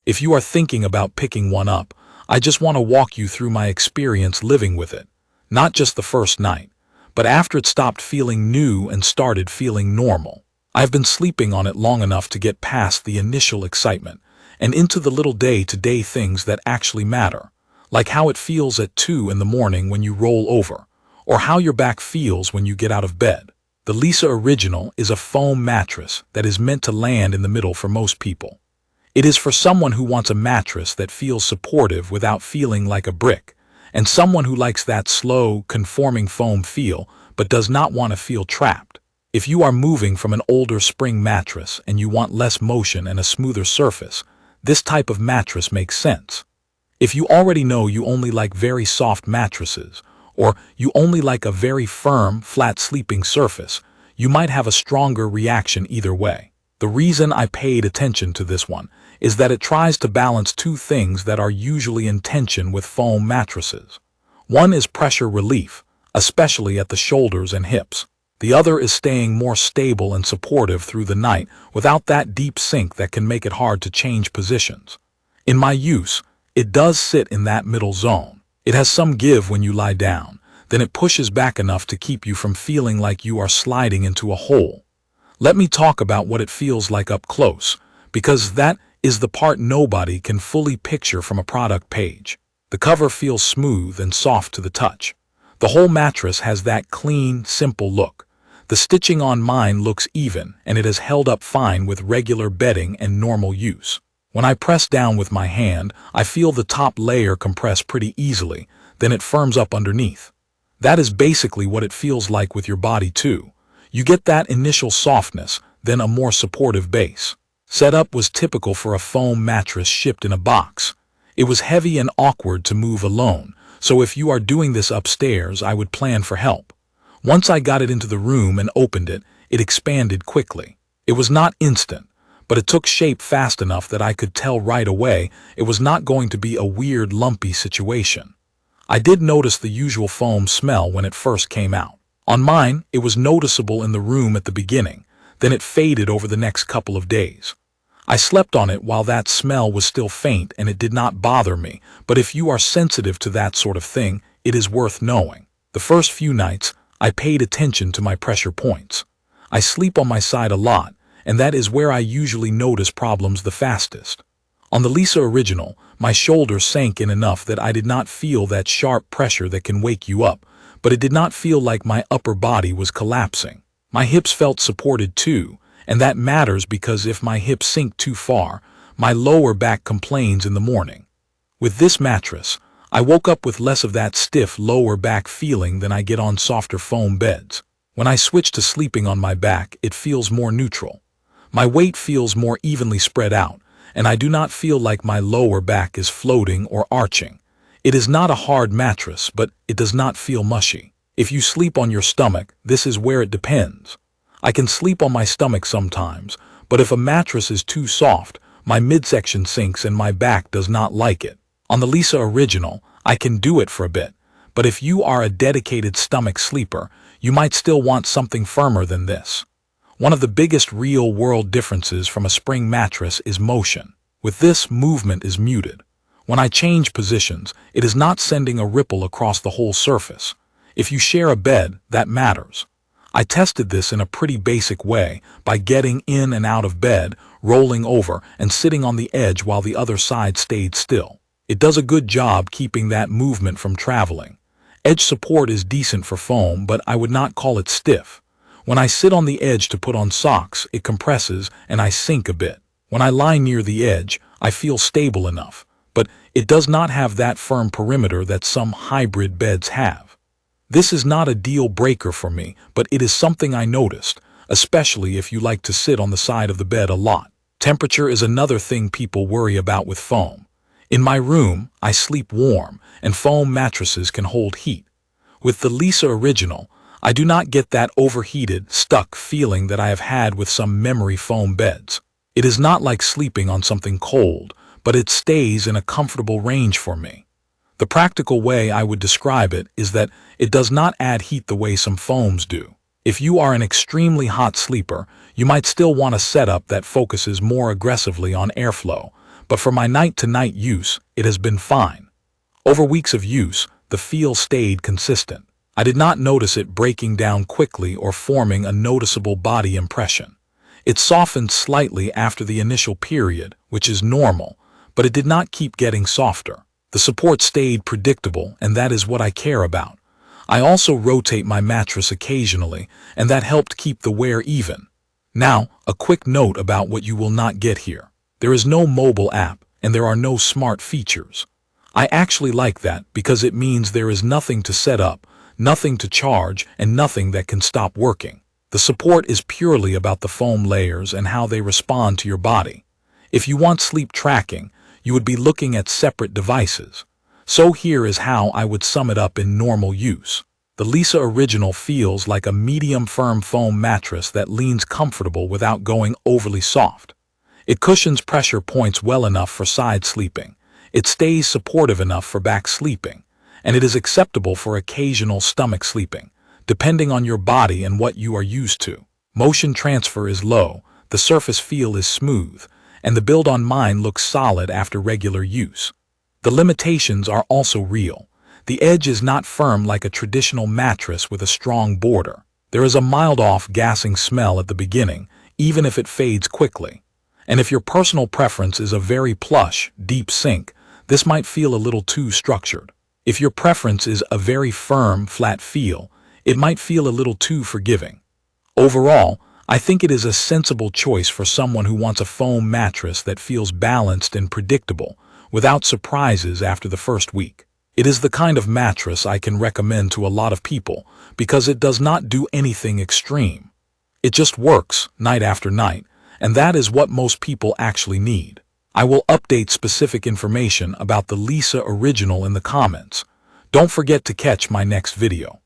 If you are thinking about picking one up, I just want to walk you through my experience living with it. Not just the first night, but after it stopped feeling new and started feeling normal. I've been sleeping on it long enough to get past the initial excitement and into the little day-to-day things that actually matter, like how it feels at 2 in the morning when you roll over, or how your back feels when you get out of bed. The Leesa Original is a foam mattress that is meant to land in the middle for most people. It is for someone who wants a mattress that feels supportive without feeling like a brick, and someone who likes that slow, conforming foam feel but does not want to feel trapped. If you are moving from an older spring mattress and you want less motion and a smoother surface, this type of mattress makes sense. If you already know you only like very soft mattresses, or you only like a very firm, flat sleeping surface, you might have a stronger reaction either way. The reason I paid attention to this one is that it tries to balance two things that are usually in tension with foam mattresses. One is pressure relief, especially at the shoulders and hips. The other is staying more stable and supportive through the night without that deep sink that can make it hard to change positions. In my use, it does sit in that middle zone. It has some give when you lie down, then it pushes back enough to keep you from feeling like you are sliding into a hole. Let me talk about what it feels like up close, because that is the part nobody can fully picture from a product page. The cover feels smooth and soft to the touch. The whole mattress has that clean, simple look. The stitching on mine looks even, and it has held up fine with regular bedding and normal use. When I press down with my hand, I feel the top layer compress pretty easily, then it firms up underneath. That is basically what it feels like with your body too. You get that initial softness, then a more supportive base. Setup was typical for a foam mattress shipped in a box. It was heavy and awkward to move alone, so if you are doing this upstairs, I would plan for help. Once I got it into the room and opened it, it expanded quickly. It was not instant, but it took shape fast enough that I could tell right away it was not going to be a weird, lumpy situation. I did notice the usual foam smell when it first came out. On mine, it was noticeable in the room at the beginning, then it faded over the next couple of days. I slept on it while that smell was still faint and it did not bother me, but if you are sensitive to that sort of thing, it is worth knowing. The first few nights, I paid attention to my pressure points. I sleep on my side a lot, and that is where I usually notice problems the fastest. On the Leesa Original, my shoulders sank in enough that I did not feel that sharp pressure that can wake you up, but it did not feel like my upper body was collapsing. My hips felt supported too, and that matters because if my hips sink too far, my lower back complains in the morning. With this mattress, I woke up with less of that stiff lower back feeling than I get on softer foam beds. When I switch to sleeping on my back, it feels more neutral. My weight feels more evenly spread out, and I do not feel like my lower back is floating or arching. It is not a hard mattress, but it does not feel mushy. If you sleep on your stomach, this is where it depends. I can sleep on my stomach sometimes, but if a mattress is too soft, my midsection sinks and my back does not like it. On the Leesa Original, I can do it for a bit, but if you are a dedicated stomach sleeper, you might still want something firmer than this. One of the biggest real-world differences from a spring mattress is motion. With this, movement is muted. When I change positions, it is not sending a ripple across the whole surface. If you share a bed, that matters. I tested this in a pretty basic way by getting in and out of bed, rolling over, and sitting on the edge while the other side stayed still. It does a good job keeping that movement from traveling. Edge support is decent for foam, but I would not call it stiff. When I sit on the edge to put on socks, it compresses and I sink a bit. When I lie near the edge, I feel stable enough, but it does not have that firm perimeter that some hybrid beds have. This is not a deal breaker for me, but it is something I noticed, especially if you like to sit on the side of the bed a lot. Temperature is another thing people worry about with foam. In my room, I sleep warm, and foam mattresses can hold heat. With the Leesa Original, I do not get that overheated, stuck feeling that I have had with some memory foam beds. It is not like sleeping on something cold, but it stays in a comfortable range for me. The practical way I would describe it is that it does not add heat the way some foams do. If you are an extremely hot sleeper, you might still want a setup that focuses more aggressively on airflow, but for my night-to-night use, it has been fine. Over weeks of use, the feel stayed consistent. I did not notice it breaking down quickly or forming a noticeable body impression. It softened slightly after the initial period, which is normal, but it did not keep getting softer. The support stayed predictable, and that is what I care about. I also rotate my mattress occasionally, and that helped keep the wear even. Now, a quick note about what you will not get here. There is no mobile app, and there are no smart features. I actually like that because it means there is nothing to set up, nothing to charge, and nothing that can stop working. The support is purely about the foam layers and how they respond to your body. If you want sleep tracking, you would be looking at separate devices. So here is how I would sum it up in normal use. The Leesa Original feels like a medium firm foam mattress that leans comfortable without going overly soft. It cushions pressure points well enough for side sleeping. It stays supportive enough for back sleeping, and it is acceptable for occasional stomach sleeping, depending on your body and what you are used to. Motion transfer is low, the surface feel is smooth, and the build on mine looks solid after regular use. The limitations are also real. The edge is not firm like a traditional mattress with a strong border. There is a mild off-gassing smell at the beginning, even if it fades quickly. And if your personal preference is a very plush, deep sink, this might feel a little too structured. If your preference is a very firm, flat feel, it might feel a little too forgiving. Overall, I think it is a sensible choice for someone who wants a foam mattress that feels balanced and predictable, without surprises after the first week. It is the kind of mattress I can recommend to a lot of people because it does not do anything extreme. It just works night after night, and that is what most people actually need. I will update specific information about the Leesa Original in the comments. Don't forget to catch my next video.